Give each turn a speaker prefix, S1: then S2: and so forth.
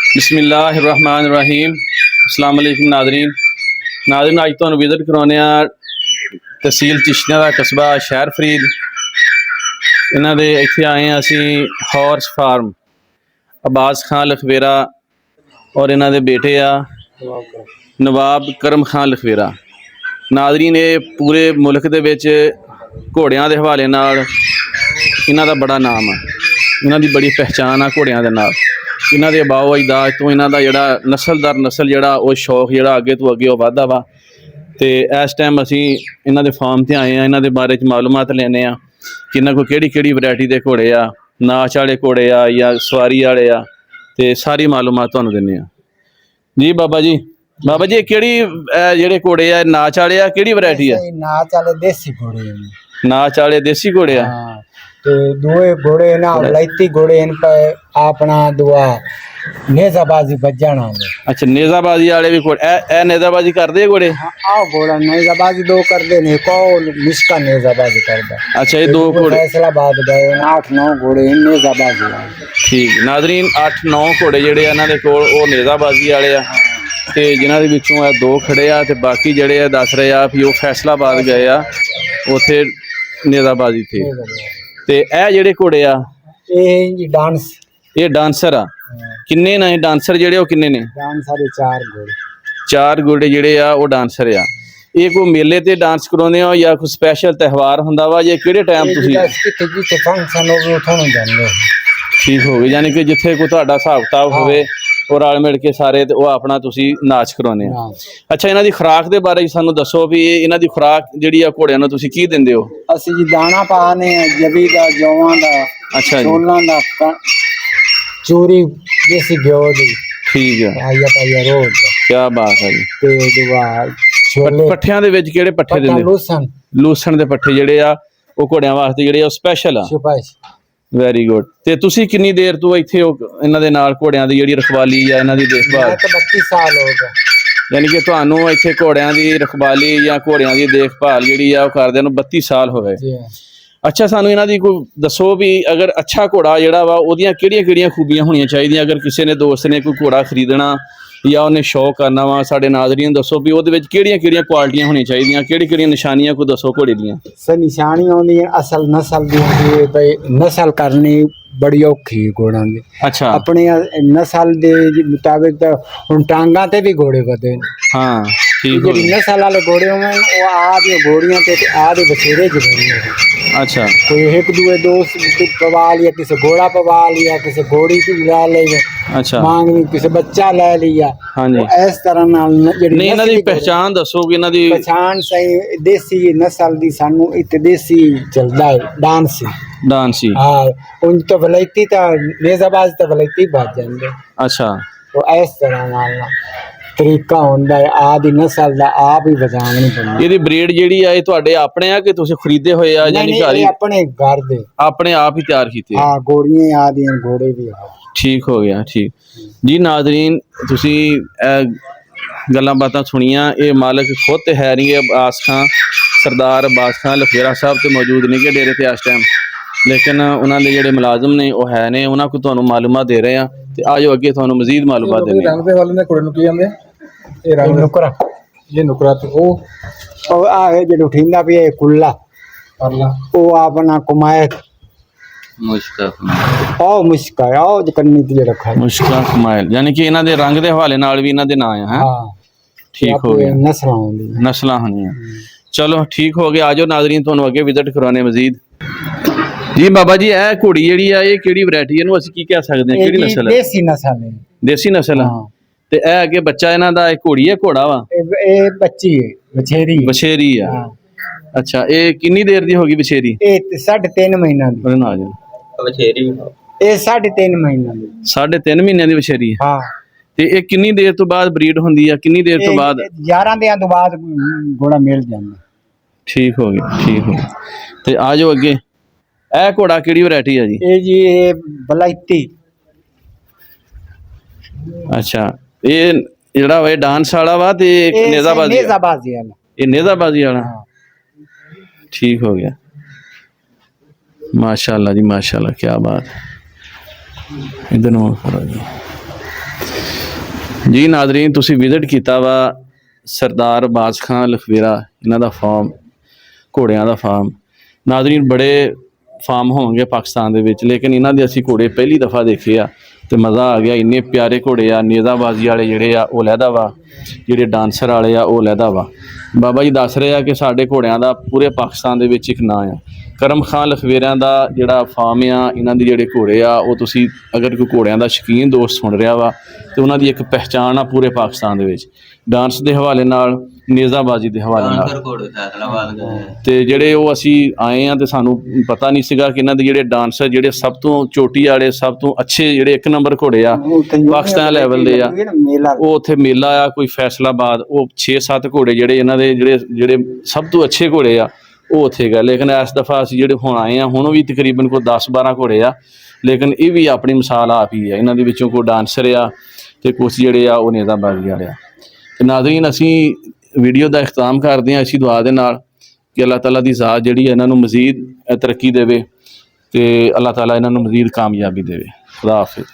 S1: बिस्मिल्लाहिर्रहमानिर्रहीम। अस्सलाम वालेकुम नाज़रीन। अज तुहानूं विजिट करवाने तहसील चिश्तियां दा कस्बा शहर फरीद। इन्हां दे इत्थे आए हैं असी हॉर्स फार्म अब्बास खान लखवेरा और इन्हां दे बेटे नवाब करम खान लखवेरा। नाज़रीन, ये पूरे मुल्क दे विच घोड़ियां दे हवाले नाल इन्हां दा बड़ा नाम है, इन्हां दी बड़ी पहचान है घोड़ियां दे नाल। इन्हां दे अबाओ अजदाद तो इन्हां दा जिहड़ा नस्ल दर नस्ल जिहड़ा वो शौक जिहड़ा अगे तो अगे वधदा वा। तो इस टाइम असी इन्हां दे फार्म ते आए हैं, इन्हां दे बारे च मालूमात लैने आ कि इन्हां कोल केड़ी वैरायटी दे घोड़े आ, नाच वाले घोड़े आ या सवारी वाले आ, ते सारी मालूमात तुहानूं दिन्ने आ जी। बाबा जी केड़ी जिहड़े घोड़े आ नाच वाले आ, केड़ी वैरायटी है?
S2: नाच वाले देसी घोड़े,
S1: नाच वाले देसी घोड़े आ।
S2: ते दुए घोड़े ना वलायती घोड़े इन पे अपना दुआ नेजाबाजी बजाना।
S1: अच्छा, नेजाबाजी वाले भी घोड़े ए नेजाबाजी करदे घोड़े?
S2: आ घोड़ा नेजाबाजी दो करदे ने, को मिसका नेजाबाजी करदा।
S1: अच्छा, ये दो घोड़े
S2: फैसलाबाद गए 8-9 घोड़े नेजाबाजी।
S1: ठीक नाज़रीन, 8-9 घोड़े जिहड़े इन्हां दे कोल ओह नेजाबाजी वाले आ, ते जिन्हां दे विचों आ 2 खड़े आ, ते बाकी जिहड़े दस रहे आ भी ओह फैसलाबाद गए आ, उत्थे नेजाबाजी थे। ते ए जिहड़े घोड़े आ
S2: ये डांस,
S1: ये डांसर आ। किन्ने ने डांसर जिहड़े ओह किन्ने ने?
S2: डांसर 4 घोड़े।
S1: 4 घोड़े जिहड़े आ ओह डांसर आ। ये कोई मेले ते डांस करवाउने हो या कोई स्पैशल त्यौहार हुंदा वा, या किहड़े टाइम तुसीं?
S2: जिथे फंक्शन होवे उत्थों जांदे।
S1: ठीक हो गया, यानी कि जिथे कोई तुहाडा हिसाब किताब होवे और रल मिल के सारे ते ओह अपना तुसीं नाच करवाउने आ। अच्छा, इन्हां दी खुराक दे बारे च सानूं दसो भी इन्हां दी खुराक जिहड़ी आ घोड़ियां नूं तुसीं की दिंदे हो?
S2: ਅਸੀਂ ਜੀ ਦਾਣਾ ਪਾਣੇ ਆ, ਜਵੀ ਦਾ, ਜੌਆਂ ਦਾ,
S1: अच्छा जी,
S2: ਛੋਲਾਂ ਦਾ, ਚੂਰੀ ਦੇਸੀ ਘਿਓ ਦੀ,
S1: ठीक है,
S2: ਪਾਈਆ ਰੋਜ਼ ਦਾ,
S1: क्या बात है जी।
S2: ਤੇ ਦੁਆ ਛੋਲੇ
S1: ਪੱਠਿਆਂ ਦੇ ਵਿੱਚ ਕਿਹੜੇ ਪੱਠੇ ਦਿੰਦੇ?
S2: ਲੂਸਨ
S1: ਲੂਸਣ ਦੇ ਪੱਠੇ ਜਿਹੜੇ ਆ ਉਹ ਘੋੜਿਆਂ ਵਾਸਤੇ ਜਿਹੜੇ ਆ ਸਪੈਸ਼ਲ ਆ।
S2: ਸਿਪਾਹੀ।
S1: Very good. ਤੇ ਤੁਸੀਂ ਕਿੰਨੀ ਦੇਰ ਤੋਂ ਇੱਥੇ ਇਹਨਾਂ ਦੇ ਨਾਲ ਘੋੜਿਆਂ ਦੀ ਜਿਹੜੀ ਰਖਵਾਲੀ ਆ, ਇਹਨਾਂ ਦੀ ਦੇਖਭਾਲ?
S2: 32 ਸਾਲ ਹੋ ਗਏ।
S1: ਯਾਨੀ ਕਿ ਤੁਹਾਨੂੰ ਇੱਥੇ ਘੋੜਿਆਂ ਦੀ ਰਖਵਾਲੀ ਜਾਂ ਘੋੜਿਆਂ ਦੀ ਦੇਖਭਾਲ ਜਿਹੜੀ ਆ ਉਹ ਕਰਦਿਆਂ ਨੂੰ 32 ਸਾਲ ਹੋ ਗਏ। ਅੱਛਾ, ਸਾਨੂੰ ਇਹਨਾਂ ਦੀ ਕੋਈ ਦੱਸੋ ਵੀ ਅਗਰ ਅੱਛਾ ਘੋੜਾ ਜਿਹੜਾ ਵਾ ਉਹਦੀਆਂ ਕਿਹੜੀਆਂ ਖੂਬੀਆਂ ਹੋਣੀਆਂ ਚਾਹੀਦੀਆਂ? ਅਗਰ ਕਿਸੇ ਨੇ ਦੋਸਤ ਨੇ ਕੋਈ ਘੋੜਾ ਖਰੀਦਣਾ ਜਾਂ ਉਹਨੇ ਸ਼ੌਕ ਕਰਨਾ ਵਾ, ਸਾਡੇ ਨਾਜ਼ਰੀਨ ਦੱਸੋ ਵੀ ਉਹਦੇ ਵਿੱਚ ਕਿਹੜੀਆਂ ਕੁਆਲਿਟੀਆਂ ਹੋਣੀਆਂ ਚਾਹੀਦੀਆਂ, ਕਿਹੜੀਆਂ ਨਿਸ਼ਾਨੀਆਂ ਕੋਈ ਦੱਸੋ ਘੋੜੇ ਦੀਆਂ।
S2: ਸਰ ਨਿਸ਼ਾਨੀਆਂ ਹੁੰਦੀਆਂ ਅਸਲ ਨਸਲ ਦੀ ਹੁੰਦੀ ਹੈ, ਬਈ ਨਸਲ ਕਰਨੀ ਬੜੀ ਔਖੀ ਘੋੜਾਂ ਦੀ।
S1: ਅੱਛਾ,
S2: ਆਪਣੀ ਨਸਲ ਦੇ ਮੁਤਾਬਿਕ ਤਾਂ ਹੁਣ ਟਾਂਗਾਂ ਤੇ ਵੀ ਘੋੜੇ ਵਧੇ।
S1: ਹਾਂ ਠੀਕ ਹੋ
S2: ਜਿਹੜੀ ਨਸਲ ਵਾਲੇ ਘੋੜੇ ਹੋਣ ਉਹ ਆਦੇ ਘੋੜੀਆਂ ਤੇ ਆਦੇ ਬਛੇਰੇ ਜੁੜਨੇ।
S1: अच्छा,
S2: कोई एक दुए दोस्त पवा लिया, किसी घोड़ा पवा लिया, किसी घोड़ी की ला ली,
S1: अच्छा
S2: मांग किसी बच्चा ले लिया।
S1: हाँ जी,
S2: इस तरह
S1: नहीं इन्हां दी पहचान दसो कि इन्हां दी
S2: पहचान सही देसी नस्ल दी सानू इत देसी चलदा है डांसी। हां, उन तो वलैती ता नेजाबाज ता वलैती बाज जांदे।
S1: अच्छा,
S2: तो इस तरह नाल तरीका ਹੁੰਦਾ ਹੈ ਆਦੀ ਨਸਲ ਦਾ ਆਪ ਹੀ ਵਜਾਉਣੀ ਪੈਂਦੀ।
S1: ਇਹਦੀ ਬਰੀਡ ਜਿਹੜੀ ਆ ਇਹ ਤੁਹਾਡੇ ਆਪਣੇ ਆ ਕਿ ਤੁਸੀਂ ਖਰੀਦੇ ਹੋਏ ਆ ਜਾਂ ਘਰ ਹੀ?
S2: ਆਪਣੇ ਘਰ ਦੇ
S1: ਆਪਣੇ ਆਪ ਹੀ ਤਿਆਰ ਕੀਤੇ?
S2: ਹਾਂ, ਘੋੜੀਆਂ ਆਦੀਆਂ ਘੋੜੇ ਵੀ ਆ।
S1: ਠੀਕ ਹੋ ਗਿਆ, ਠੀਕ ਜੀ। ਨਾਜ਼ਰੀਨ, ਤੁਸੀਂ ਗੱਲਾਂ ਬਾਤਾਂ ਸੁਣੀਆਂ, ਇਹ ਮਾਲਕ ਖੁਦ ਤੇ ਹੈ ਨਹੀਂ ਅब्बास खान, ਸਰਦਾਰ अब्बास खान लखेरा ਸਾਹਿਬ ਤੇ ਮੌਜੂਦ ਨਹੀਂ ਗੇ ਡੇਰੇ ਤੇ ਇਸ ਟਾਈਮ, ਲੇਕਿਨ ਉਹਨਾਂ ਦੇ ਜਿਹੜੇ ਮੁਲਾਜ਼ਮ ਨੇ ਉਹ ਹੈ ਨੇ, ਉਹਨਾਂ ਕੋਲ ਤੁਹਾਨੂੰ ਮਾਲੂਮਾਤ ਦੇ ਰਹੇ ਆ। ਤੇ ਆਜੋ ਅੱਗੇ ਤੁਹਾਨੂੰ ਮਜ਼ੀਦ ਮਾਲੂਮਾਤ ਦੇਣੇ।
S2: ਰੰਗ ਦੇ ਵਾਲੇ ਨੇ ਘੋੜੇ ਨੂੰ ਕੀ ਕਹਿੰਦੇ ਆ? ਇਹ ਰੰਗ ਨੁਕਰਾ। ਇਹ ਨੁਕਰਾ ਤੇ ਉਹ ਆ ਜਿਹੜਾ ਉਠਿੰਦਾ ਵੀ ਇਹ ਕੁੱਲਾ ਪਰਲਾ ਉਹ ਆਪਣਾ ਕਮਾਇਤ ਮੁਸ਼ਕਾ ਉਹ ਜਕੰਨੀ ਤੇ ਰੱਖਾ
S1: ਮੁਸ਼ਕਾ ਕਮਾਇਲ, ਯਾਨੀ ਕਿ ਇਹਨਾਂ ਦੇ ਰੰਗ ਦੇ ਹਵਾਲੇ ਨਾਲ ਵੀ ਇਹਨਾਂ ਦੇ ਨਾਂ ਆ। ਹਾਂ, ਠੀਕ ਹੋ ਗਿਆ,
S2: ਨਸਲਾਂ ਹੁੰਦੀਆਂ,
S1: ਨਸਲਾਂ ਹੁੰਦੀਆਂ। ਚਲੋ ਠੀਕ ਹੋ ਗਿਆ, ਆਜੋ ਨਾਜ਼ਰੀਨ ਤੁਹਾਨੂੰ ਅੱਗੇ ਵਿਜ਼ਿਟ ਕਰਵਾਉਣੇ ਮਜ਼ੀਦ। ਜੀ ਬਾਬਾ ਜੀ, ਇਹ ਘੋੜੀ ਜਿਹੜੀ ਆ ਇਹ ਕਿਹੜੀ ਵੈਰਾਈਟੀ, ਇਹਨੂੰ ਅਸੀਂ ਕੀ ਕਹਿ ਸਕਦੇ ਹਾਂ, ਕਿਹੜੀ ਨਸਲ ਹੈ? ਦੇਸੀ ਨਸਲ ਹੈ। ਦੇਸੀ ਨਸਲ ਆ। ਤੇ ਇਹ ਅੱਗੇ ਬੱਚਾ ਇਹਨਾਂ ਦਾ ਘੋੜੀ ਹੈ ਘੋੜਾ ਵਾ? ਇਹ ਬੱਚੀ ਹੈ, ਬਛੇਰੀ ਆ। ਅੱਛਾ, ਇਹ ਕਿੰਨੀ ਦੇਰ ਦੀ ਹੋ ਗਈ ਬਛੇਰੀ? ਇਹ 3.5 ਮਹੀਨਾ ਦੀ ਬਛੇਰੀ। ਇਹ 3.5 ਮਹੀਨਾ ਦੀ 3.5 ਮਹੀਨਿਆਂ ਦੀ ਬਛੇਰੀ ਹੈ। ਹਾਂ, ਤੇ ਇਹ ਕਿੰਨੀ ਦੇਰ ਤੋਂ ਬਾਅਦ ਬਰੀਡ ਹੁੰਦੀ ਆ? ਕਿੰਨੀ ਦੇਰ ਤੋਂ ਬਾਅਦ? 11 ਦਿਨਾਂ ਤੋਂ ਬਾਅਦ ਘੋੜਾ ਮਿਲ ਜਾਂਦਾ। ਠੀਕ ਹੋ ਗਿਆ, ਠੀਕ ਹੋ ਗਿਆ। ਤੇ ਆ ਜਾਓ ਅੱਗੇ। ਇਹ ਘੋੜਾ ਕਿਹੜੀ ਵੈਰਾਈਟੀ ਆ ਜੀ? ਇਹ ਜੀ ਇਹ ਬਲਾਇਤੀ। ਅੱਛਾ, ਇਹ ਜਿਹੜਾ ਵਾ ਡਾਂਸ ਵਾਲਾ ਵਾ ਤੇ ਨੇਜ਼ਾਬਾਜ਼ੀ ਵਾਲਾ? ਇਹ ਨੇਜ਼ਾਬਾਜ਼ੀ ਵਾਲਾ। ਠੀਕ ਹੋ ਗਿਆ, ਮਾਸ਼ਾਅੱਲਾ ਜੀ, ਮਾਸ਼ਾਅੱਲਾ, ਕੀ ਬਾਤ। ਇਧਰ ਨੂੰ ਕਰੋ ਜੀ। ਜੀ ਨਾਜ਼ਰੀਨ, ਤੁਸੀਂ ਵਿਜ਼ਿਟ ਕੀਤਾ ਵਾ ਸਰਦਾਰ ਬਾਜ਼ ਖਾਂ ਲਖਵੀਰਾ, ਇਹਨਾਂ ਦਾ ਫਾਰਮ, ਘੋੜਿਆਂ ਦਾ ਫਾਰਮ। ਨਾਜ਼ਰੀਨ, ਬੜੇ ਫਾਰਮ ਹੋਣਗੇ ਪਾਕਿਸਤਾਨ ਦੇ ਵਿੱਚ, ਲੇਕਿਨ ਇਹਨਾਂ ਦੇ ਅਸੀਂ ਘੋੜੇ ਪਹਿਲੀ ਦਫਾ ਦੇਖੇ ਆ ਤੇ ਮਜ਼ਾ ਆ ਗਿਆ। ਇੰਨੇ ਪਿਆਰੇ ਘੋੜੇ ਆ। ਨੇਜ਼ਾਬਾਜ਼ੀ ਵਾਲੇ ਜਿਹੜੇ ਆ ਉਹ ਲਹਿਦਾ ਵਾ, ਜਿਹੜੇ ਡਾਂਸਰ ਵਾਲੇ ਆ ਉਹ ਲਹਿਦਾ ਵਾ। ਬਾਬਾ ਜੀ ਦੱਸ ਰਹੇ ਆ ਕਿ ਸਾਡੇ ਘੋੜਿਆਂ ਦਾ ਪੂਰੇ ਪਾਕਿਸਤਾਨ ਦੇ ਵਿੱਚ ਇੱਕ ਨਾਂ ਆ। ਕਰਮ ਖਾਂ ਲਖਵੀਰਿਆਂ ਦਾ ਜਿਹੜਾ ਫਾਰਮ ਆ, ਇਹਨਾਂ ਦੇ ਜਿਹੜੇ ਘੋੜੇ ਆ ਉਹ ਤੁਸੀਂ ਅਗਰ ਕੋਈ ਘੋੜਿਆਂ ਦਾ ਸ਼ੌਕੀਨ ਦੋਸਤ ਸੁਣ ਰਿਹਾ ਵਾ ਤੇ ਉਹਨਾਂ ਦੀ ਇੱਕ ਪਹਿਚਾਣ ਆ ਪੂਰੇ ਪਾਕਿਸਤਾਨ ਦੇ ਵਿੱਚ, ਡਾਂਸ ਦੇ ਹਵਾਲੇ ਨਾਲ, ਨੇਜ਼ਾਬਾਜ਼ੀ ਦੇ ਹਵਾਲੇ ਨਾਲ। ਤੇ ਜਿਹੜੇ ਉਹ ਅਸੀਂ ਆਏ ਆ ਤੇ ਸਾਨੂੰ ਪਤਾ ਨਹੀਂ ਸੀਗਾ ਕਿ ਇਹਨਾਂ ਦੇ ਜਿਹੜੇ ਡਾਂਸਰ, ਜਿਹੜੇ ਸਭ ਤੋਂ ਚੋਟੀ ਵਾਲੇ, ਸਭ ਤੋਂ ਅੱਛੇ, ਜਿਹੜੇ ਇੱਕ ਨੰਬਰ ਘੋੜੇ ਆ ਪਾਕਿਸਤਾਨ ਲੈਵਲ ਦੇ ਆ, ਉਹ ਉੱਥੇ ਮੇਲਾ ਆ ਕੋਈ ਫੈਸਲਾਬਾਦ। ਉਹ 6-7 ਘੋੜੇ ਜਿਹੜੇ ਇਹਨਾਂ ਦੇ ਜਿਹੜੇ ਸਭ ਤੋਂ ਅੱਛੇ ਘੋੜੇ ਆ ਉਹ ਉੱਥੇ ਗਏ। ਲੇਕਿਨ ਇਸ ਦਫਾ ਅਸੀਂ ਜਿਹੜੇ ਹੁਣ ਆਏ ਆ, ਹੁਣ ਵੀ ਤਕਰੀਬਨ ਕੋਈ 10-12 ਘੋੜੇ ਆ, ਲੇਕਿਨ ਇਹ ਵੀ ਆਪਣੀ ਮਿਸਾਲ ਆਪ ਹੀ ਆ। ਇਹਨਾਂ ਦੇ ਵਿੱਚੋਂ ਕੋਈ ਡਾਂਸਰ ਆ ਤੇ ਕੁਛ ਜਿਹੜੇ ਆ ਉਹ ਨੇਜ਼ਾਬਾਜ਼ੀ ਵਾਲੇ ਆ। ਤੇ ਨਾਜ਼ਰੀਨ, ਅਸੀਂ ਵੀਡੀਓ ਦਾ ਇਖਤਤਾਮ ਕਰਦੇ ਹਾਂ ਇਸੀ ਦੁਆ ਦੇ ਨਾਲ ਕਿ ਅੱਲਾਹ ਤਾਲਾ ਦੀ ਜ਼ਾਤ ਜਿਹੜੀ ਹੈ ਇਹਨਾਂ ਨੂੰ ਮਜ਼ੀਦ ਤਰੱਕੀ ਦੇਵੇ ਤੇ ਅੱਲਾਹ ਤਾਲਾ ਇਹਨਾਂ ਨੂੰ ਮਜ਼ੀਦ ਕਾਮਯਾਬੀ ਦੇਵੇ। ਖੁਦਾ ਹਾਫਿਜ਼।